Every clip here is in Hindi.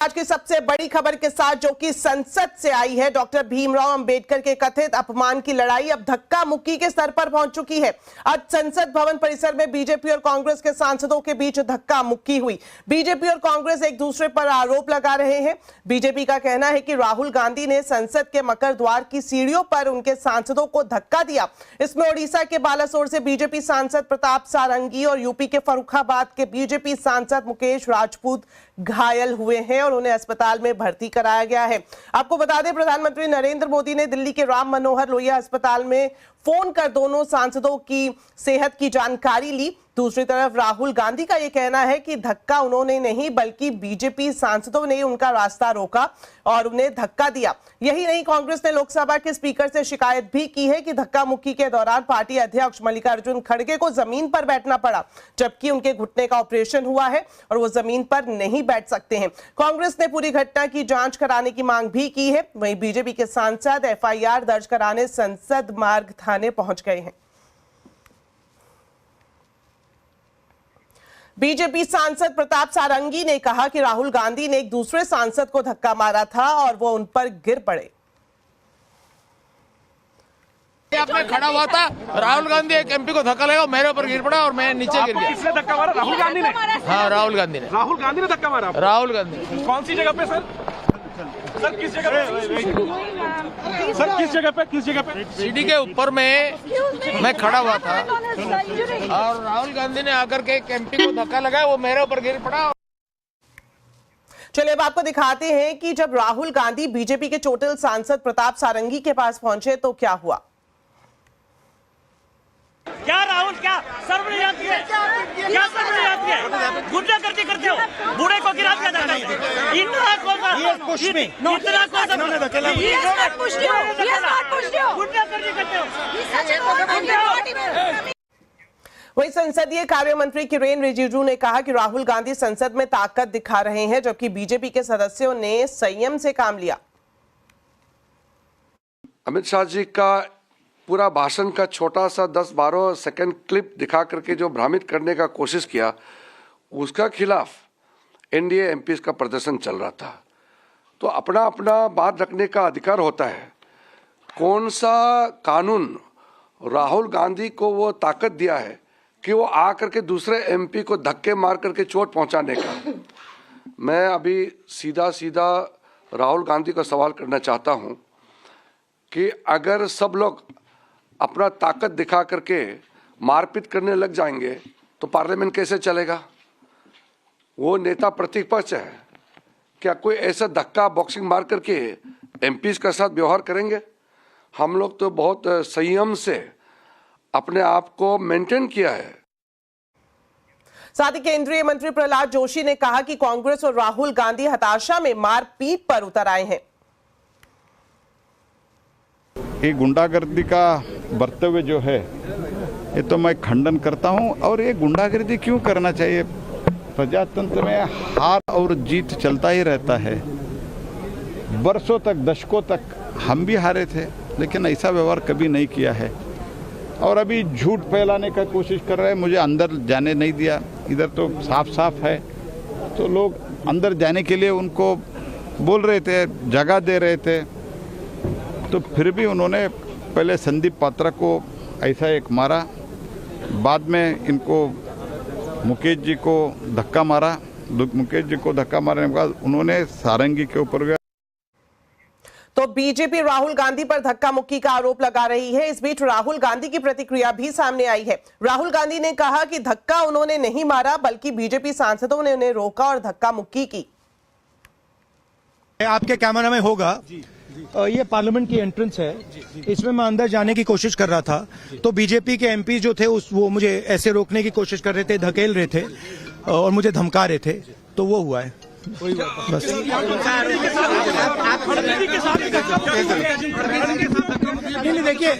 आज की सबसे बड़ी खबर के साथ जो कि संसद से आई है, डॉक्टर भीमराव अंबेडकर के कथित अपमान की लड़ाई अब धक्का मुक्की के स्तर पर पहुंच चुकी है। आज संसद भवन परिसर में बीजेपी और कांग्रेस के सांसदों के बीच धक्का मुक्की हुई। बीजेपी और कांग्रेस एक दूसरे पर आरोप लगा रहे हैं। बीजेपी का कहना है कि राहुल गांधी ने संसद के मकर द्वार की सीढ़ियों पर उनके सांसदों को धक्का दिया। इसमें ओडिशा के बालासोर से बीजेपी सांसद प्रताप सारंगी और यूपी के फर्रुखाबाद के बीजेपी सांसद मुकेश राजपूत घायल हुए हैं और उन्हें अस्पताल में भर्ती कराया गया है। आपको बता दें, प्रधानमंत्री नरेंद्र मोदी ने दिल्ली के राम मनोहर लोहिया अस्पताल में फोन कर दोनों सांसदों की सेहत की जानकारी ली। दूसरी तरफ राहुल गांधी का यह कहना है कि धक्का उन्होंने नहीं बल्कि बीजेपी सांसदों ने उनका रास्ता रोका और उन्हें धक्का दिया। यही नहीं, कांग्रेस ने लोकसभा के स्पीकर से शिकायत भी की है कि धक्का मुक्की के दौरान पार्टी अध्यक्ष मल्लिकार्जुन खड़गे को जमीन पर बैठना पड़ा, जबकि उनके घुटने का ऑपरेशन हुआ है और वो जमीन पर नहीं बैठ सकते हैं। कांग्रेस ने पूरी घटना की जांच कराने की मांग भी की है। वहीं बीजेपी के सांसद एफआईआर दर्ज कराने संसद मार्ग थाने पहुंच गए हैं। बीजेपी सांसद प्रताप सारंगी ने कहा कि राहुल गांधी ने एक दूसरे सांसद को धक्का मारा था और वो उन पर गिर पड़े। मैं खड़ा हुआ था, राहुल गांधी एक एमपी को धक्का लगा, मेरे ऊपर गिर पड़ा और मैं नीचे गिर गया। किसने धक्का मारा? राहुल गांधी ने? हाँ, राहुल गांधी ने। राहुल गांधी ने धक्का मारा? राहुल गांधी। कौन सी जगह पे सर? सर किस जगह पे? सर किस जगह पे? किस जगह पे? सीढ़ी के ऊपर में मैं खड़ा हुआ था और राहुल गांधी ने आकर के एक एमपी को धक्का लगाया, वो मेरे ऊपर गिर पड़ा। चलिए अब आपको दिखाते हैं कि जब राहुल गांधी बीजेपी के चोटिल सांसद प्रताप सारंगी के पास पहुंचे तो क्या हुआ। क्या राहुल, क्या सर्वनियंत्रण है? क्या सर्वनियंत्रण है? गुंडागर्दी करते हो, बूढ़े को गिरा दिया जाता है। इतना कौन सा गुंडागर्दी करते हो? वहीं संसदीय कार्य मंत्री किरेन रिजिजू ने कहा कि राहुल गांधी संसद में ताकत दिखा रहे हैं, जबकि बीजेपी के सदस्यों ने संयम से काम लिया। अमित शाह जी का पूरा भाषण का छोटा सा 10-12 सेकंड क्लिप दिखा करके जो भ्रमित करने का कोशिश किया, उसका खिलाफ एनडीए एमपीज का प्रदर्शन चल रहा था। तो अपना अपना बात रखने का अधिकार होता है। कौन सा कानून राहुल गांधी को वो ताकत दिया है कि वो आ करके दूसरे एमपी को धक्के मार करके चोट पहुंचाने का। मैं अभी सीधा सीधा राहुल गांधी को सवाल करना चाहता हूं कि अगर सब लोग अपना ताकत दिखा करके मारपीट करने लग जाएंगे तो पार्लियामेंट कैसे चलेगा? वो नेता प्रतिपक्ष है, क्या कोई ऐसा धक्का बॉक्सिंग मार करके एमपीज के साथ व्यवहार करेंगे? हम लोग तो बहुत संयम से अपने आप को मेंटेन किया है। साथ ही केंद्रीय मंत्री प्रहलाद जोशी ने कहा कि कांग्रेस और राहुल गांधी हताशा में मारपीट पर उतर आए हैं। ये गुंडागर्दी का बर्तव्य जो है, ये तो मैं खंडन करता हूं। और ये गुंडागर्दी क्यों करना चाहिए? प्रजातंत्र में हार और जीत चलता ही रहता है। वर्षों तक, दशकों तक हम भी हारे थे, लेकिन ऐसा व्यवहार कभी नहीं किया है। और अभी झूठ फैलाने का कोशिश कर रहे हैं। मुझे अंदर जाने नहीं दिया। इधर तो साफ साफ है, तो लोग अंदर जाने के लिए उनको बोल रहे थे, जगह दे रहे थे। तो फिर भी उन्होंने पहले संदीप पात्रा को ऐसा एक मारा, बाद में इनको मुकेश जी को धक्का मारा। मुकेश जी को धक्का मारने के बाद उन्होंने सारंगी के ऊपर गया। तो बीजेपी राहुल गांधी पर धक्का मुक्की का आरोप लगा रही है। इस बीच राहुल गांधी की प्रतिक्रिया भी सामने आई है। राहुल गांधी ने कहा कि धक्का उन्होंने नहीं मारा बल्कि बीजेपी सांसदों ने उन्हें रोका और धक्का मुक्की की। आपके कैमरा में होगा, ये पार्लियामेंट की एंट्रेंस है, इसमें मैं अंदर जाने की कोशिश कर रहा था तो बीजेपी के एमपी जो थे वो मुझे ऐसे रोकने की कोशिश कर रहे थे, धकेल रहे थे और मुझे धमका रहे थे, तो वो हुआ है बस।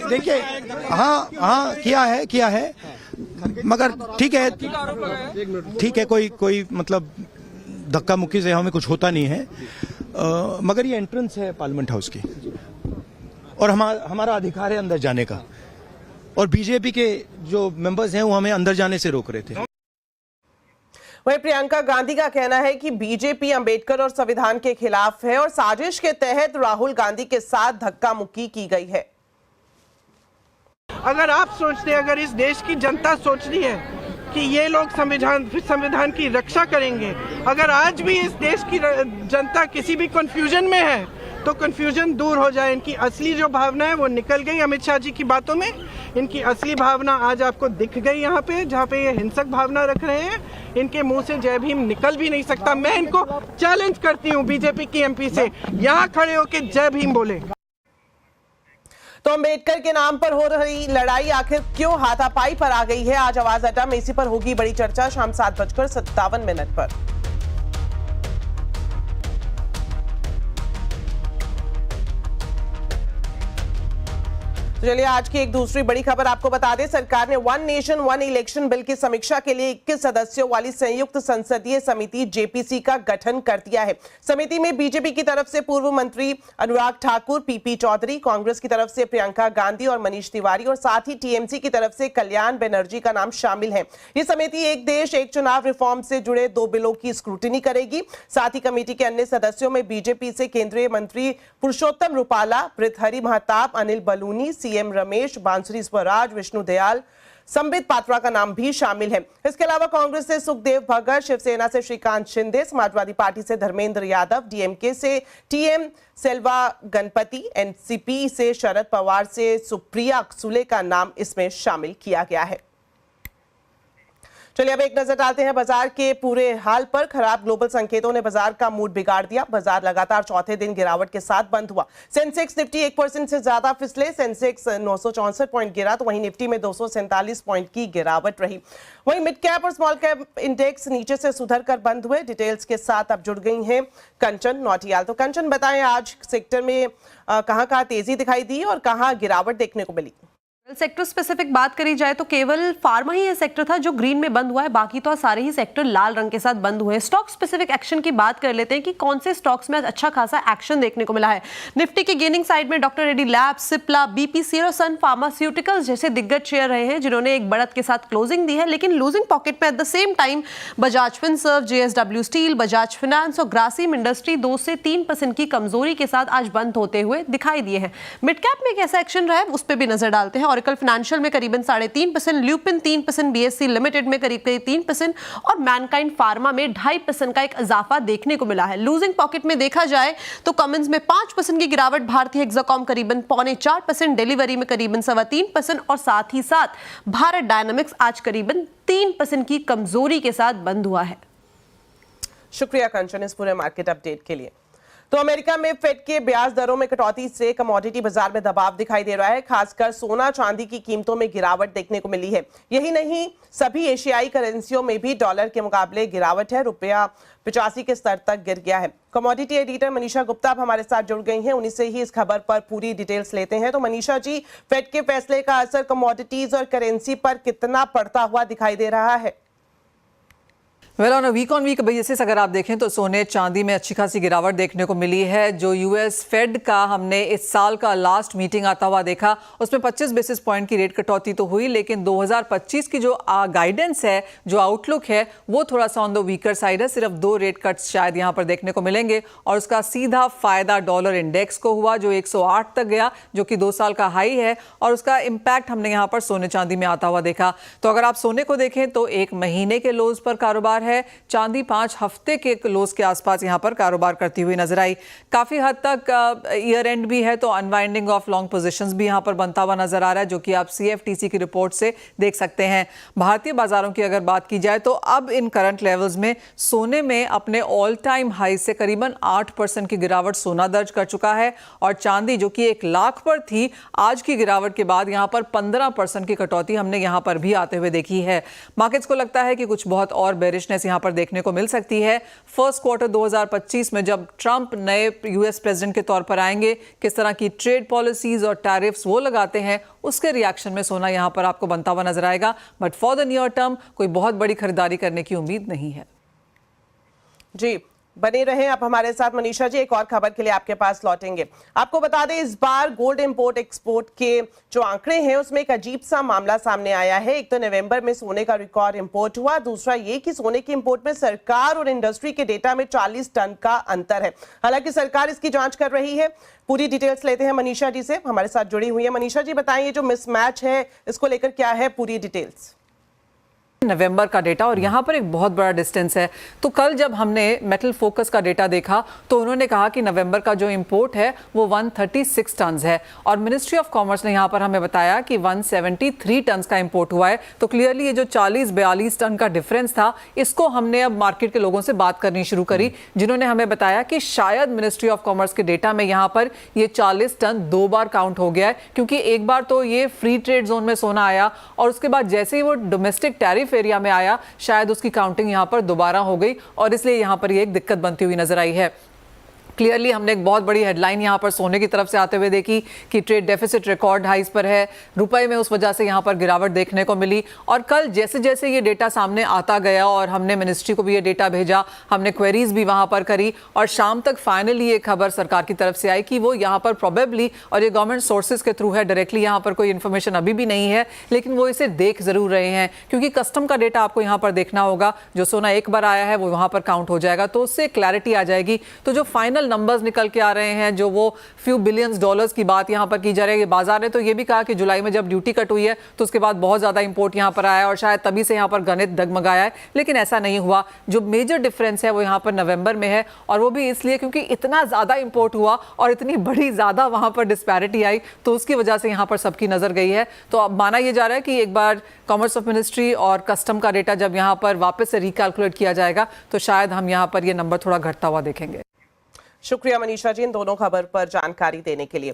देखिए हाँ किया है मगर ठीक है कोई मतलब धक्का मुक्की से हमें कुछ होता नहीं है। मगर ये एंट्रेंस है पार्लियामेंट हाउस की और हमारा अधिकार है अंदर जाने का, और बीजेपी के जो मेंबर्स हैं वो हमें अंदर जाने से रोक रहे थे। वहीं प्रियंका गांधी का कहना है कि बीजेपी अंबेडकर और संविधान के खिलाफ है और साजिश के तहत राहुल गांधी के साथ धक्का मुक्की की गई है। अगर आप सोचते हैं, अगर इस देश की जनता सोच रही है कि ये लोग संविधान की रक्षा करेंगे, अगर आज भी इस देश की जनता किसी भी कंफ्यूजन में है तो कंफ्यूजन दूर हो जाए। इनकी असली जो भावना है वो निकल गई अमित शाह जी की बातों में। इनकी असली भावना आज आपको दिख गई यहाँ पे, जहाँ पे ये हिंसक भावना रख रहे हैं। इनके मुंह से जय भीम निकल भी नहीं सकता। मैं इनको चैलेंज करती हूँ बीजेपी की एमपी से, यहाँ खड़े होकर जय भीम बोले। तो अंबेडकर के नाम पर हो रही लड़ाई आखिर क्यों हाथापाई पर आ गई है? आज आवाज अड्डा में इसी पर होगी बड़ी चर्चा शाम 7:57 पर। चलिए आज की एक दूसरी बड़ी खबर आपको बता दें। सरकार ने one nation one election bill की समीक्षा के लिए 21 सदस्यों वाली संयुक्त संसदीय समिति जेपीसी का गठन कर दिया है। समिति में बीजेपी की तरफ से पूर्व मंत्री अनुराग ठाकुर, पीपी चौधरी, कांग्रेस की तरफ से प्रियंका गांधी और मनीष तिवारी और साथ ही टीएमसी की तरफ से कल्याण बनर्जी का नाम शामिल है। ये समिति एक देश एक चुनाव रिफॉर्म से जुड़े 2 बिलों की स्क्रूटिनी करेगी। साथ ही कमेटी के अन्य सदस्यों में बीजेपी से केंद्रीय मंत्री पुरुषोत्तम रूपाला, भृतहरि महताब, अनिल बलूनी, सीएम रमेश, बांसुरी स्वराज, विष्णु दयाल, संबित पात्रा का नाम भी शामिल है। इसके अलावा कांग्रेस से सुखदेव भगत, शिवसेना से श्रीकांत शिंदे, समाजवादी पार्टी से धर्मेंद्र यादव, डीएमके से टीएम सेल्वा गणपति, एनसीपी से शरद पवार से सुप्रिया सुले का नाम इसमें शामिल किया गया है। चलिए अब एक नजर डालते हैं बाजार के पूरे हाल पर। खराब ग्लोबल संकेतों ने बाजार का मूड बिगाड़ दिया। बाजार लगातार चौथे दिन गिरावट के साथ बंद हुआ। सेंसेक्स निफ्टी 1% से ज्यादा फिसले। सेंसेक्स 964 पॉइंट गिरा तो वहीं निफ्टी में 247 पॉइंट की गिरावट रही। वहीं मिड कैप और स्मॉल कैप इंडेक्स नीचे से सुधर कर बंद हुए। डिटेल्स के साथ अब जुड़ गई हैं कंचन नौटियाल। तो कंचन बताएं आज सेक्टर में कहां तेजी दिखाई दी और कहां गिरावट देखने को मिली? सेक्टर स्पेसिफिक बात करी जाए तो केवल फार्मा ही ये सेक्टर था जो ग्रीन में बंद हुआ है, बाकी तो सारे ही सेक्टर लाल रंग के साथ बंद हुए हैं। स्टॉक स्पेसिफिक एक्शन की बात कर लेते हैं कि कौन से स्टॉक्स में अच्छा खासा एक्शन देखने को मिला है। निफ्टी की गेनिंग साइड में doctor Reddy labs, Cipla, BPCL और सन फार्मास्यूटिकल्स जैसे दिग्गज शेयर रहे हैं जिन्होंने एक बढ़त के साथ क्लोजिंग दी है। लेकिन लूजिंग पॉकेट में at the same time Bajaj Finserv, JSW steel, Bajaj finance और ग्रासिम इंडस्ट्री 2 से 3% की कमजोरी के साथ आज बंद होते हुए दिखाई दिए हैं। मिड कैप में कैसा एक्शन रहा है उस पर भी नजर डालते हैं। ऑरेकल फाइनेंशियल में करीबन 3.5%, ल्यूपिन 3%, बीएससी लिमिटेड में करीब 3% और मैनकाइंड फार्मा में 2.5% का एक इजाफा देखने को मिला है। लूजिंग पॉकेट में देखा जाए तो कमिंस में 5% की गिरावट, भारतीय हेक्साकॉम करीबन 0.25%, डिलीवरी में करीबन 3.25% और साथ ही साथ भारत डायनामिक्स आज करीबन 3% की कमजोरी के साथ बंद हुआ है। शुक्रिया कंचन इस पूरे मार्केट अपडेट के लिए। तो अमेरिका में फेड के ब्याज दरों में कटौती से कमोडिटी बाजार में दबाव दिखाई दे रहा है। खासकर सोना चांदी की कीमतों में गिरावट देखने को मिली है। यही नहीं, सभी एशियाई करेंसियों में भी डॉलर के मुकाबले गिरावट है। रुपया 85 के स्तर तक गिर गया है। कमोडिटी एडिटर मनीषा गुप्ता अब हमारे साथ जुड़ गई हैं। उन्हीं से ही इस खबर पर पूरी डिटेल्स लेते हैं। तो मनीषा जी, फेड के फैसले का असर कमोडिटीज और करेंसी पर कितना पड़ता हुआ दिखाई दे रहा है? Well on week on week basis अगर आप देखें तो सोने चांदी में अच्छी खासी गिरावट देखने को मिली है। जो यूएस फेड का हमने इस साल का लास्ट मीटिंग आता हुआ देखा उसमें 25 बेसिस पॉइंट की रेट कटौती तो हुई, लेकिन 2025 की जो गाइडेंस है, जो आउटलुक है, वो थोड़ा सा ऑन द वीकर साइड है। सिर्फ 2 रेट कट्स शायद यहाँ पर देखने को मिलेंगे और उसका सीधा फायदा डॉलर इंडेक्स को हुआ जो 108 तक गया, जो कि 2 साल का हाई है, और उसका इम्पैक्ट हमने यहाँ पर सोने चांदी में आता हुआ देखा। तो अगर आप सोने को देखें तो 1 महीने के लोज पर कारोबार है, चांदी 5 हफ्ते के लोज के आसपास यहां पर कारोबार करती हुई नजर आई। काफी हद तक ईयर एंड भी है तो अनवाइंडिंग ऑफ लॉन्ग पोजीशंस भी यहां पर बनता हुआ नजर आ रहा है, जो कि आप सीएफटीसी की रिपोर्ट से देख सकते हैं। भारतीय बाजारों की अगर बात की जाए तो अब इन करंट लेवल्स में सोने में अपने ऑल टाइम हाई से करीबन 8% की गिरावट सोना दर्ज कर चुका है, और चांदी जो कि 1 लाख पर थी, आज की गिरावट के बाद यहां पर 15% की कटौती हमने यहां पर भी आते हुए देखी है। मार्केट्स को लगता है कि कुछ बहुत और बेरिशनेस यहां पर देखने को मिल सकती है। फर्स्ट क्वार्टर 2025 में जब ट्रंप नए यूएस प्रेसिडेंट के तौर पर आएंगे, किस तरह की ट्रेड पॉलिसीज और टैरिफ्स वो लगाते हैं, उसके रिएक्शन में सोना यहां पर आपको बनता हुआ नजर आएगा। But for the near term कोई बहुत बड़ी खरीदारी करने की उम्मीद नहीं है। जी, बने रहें आप हमारे साथ मनीषा जी, एक और खबर के लिए आपके पास लौटेंगे। आपको बता दें इस बार गोल्ड इंपोर्ट एक्सपोर्ट के जो आंकड़े हैं उसमें एक अजीब सा मामला सामने आया है। एक तो नवंबर में सोने का रिकॉर्ड इंपोर्ट हुआ, दूसरा ये कि सोने के इंपोर्ट में सरकार और इंडस्ट्री के डेटा में 40 टन का अंतर है। हालांकि सरकार इसकी जांच कर रही है। पूरी डिटेल्स लेते हैं मनीषा जी से, हमारे साथ जुड़ी हुई है। मनीषा जी बताएं ये जो मिसमैच है इसको लेकर क्या है पूरी डिटेल्स? नवंबर का डेटा और यहाँ पर एक बहुत बड़ा डिस्टेंस है। तो कल जब हमने मेटल फोकस का डेटा देखा तो उन्होंने कहा कि नवंबर का जो इंपोर्ट है वो 136 टन है और मिनिस्ट्री ऑफ कॉमर्स ने यहाँ पर हमें बताया कि 173 टन का इंपोर्ट हुआ है। तो क्लियरली ये जो 40-42 टन का डिफरेंस था इसको हमने अब मार्केट के लोगों से बात करनी शुरू करी, जिन्होंने हमें बताया कि शायद मिनिस्ट्री ऑफ कॉमर्स के डेटा में यहाँ पर ये 40 टन 2 बार काउंट हो गया है, क्योंकि एक बार तो ये फ्री ट्रेड जोन में सोना आया और उसके बाद जैसे ही वो डोमेस्टिक टैरिफ एरिया में आया शायद उसकी काउंटिंग यहां पर दोबारा हो गई और इसलिए यहां पर ये एक दिक्कत बनती हुई नजर आई है। क्लियरली हमने एक बहुत बड़ी हेडलाइन यहां पर सोने की तरफ से आते हुए देखी कि ट्रेड डेफिसिट रिकॉर्ड हाइस पर है, रुपए में उस वजह से यहां पर गिरावट देखने को मिली। और कल जैसे जैसे ये डेटा सामने आता गया और हमने मिनिस्ट्री को भी ये डेटा भेजा, हमने क्वेरीज भी वहां पर करी और शाम तक फाइनली ये खबर सरकार की तरफ से आई कि वो यहाँ पर प्रोबेबली, और ये गवर्नमेंट सोर्सेज के थ्रू है, डायरेक्टली यहाँ पर कोई इन्फॉर्मेशन अभी भी नहीं है, लेकिन वो इसे देख जरूर रहे हैं क्योंकि कस्टम का डेटा आपको यहाँ पर देखना होगा। जो सोना एक बार आया है वो वहां पर काउंट हो जाएगा तो उससे क्लैरिटी आ जाएगी। तो जो फाइनल नंबर्स निकल के आ रहे हैं, जो वो फ्यू बिलियंस डॉलर्स की बात यहां पर की जा रही है, बाजार ने तो ये भी कहा कि जुलाई में जब ड्यूटी कट हुई है तो उसके बाद बहुत ज्यादा इंपोर्ट यहां पर आया और शायद तभी से यहां पर गणित डगमगाया है, लेकिन ऐसा नहीं हुआ। जो मेजर डिफरेंस है वो यहां पर नवंबर में है और वो भी इसलिए क्योंकि इतना ज्यादा इंपोर्ट हुआ और इतनी बड़ी ज्यादा वहां पर डिस्पैरिटी आई तो उसकी वजह से यहां पर सबकी नजर गई है। तो अब माना यह जा रहा है कि एक बार कॉमर्स ऑफ मिनिस्ट्री और कस्टम का डेटा जब यहां पर वापस से रिकैलकुलेट किया जाएगा तो शायद हम यहां पर ये नंबर थोड़ा घटता हुआ देखेंगे। शुक्रिया मनीषा जी इन दोनों खबर पर जानकारी देने के लिए।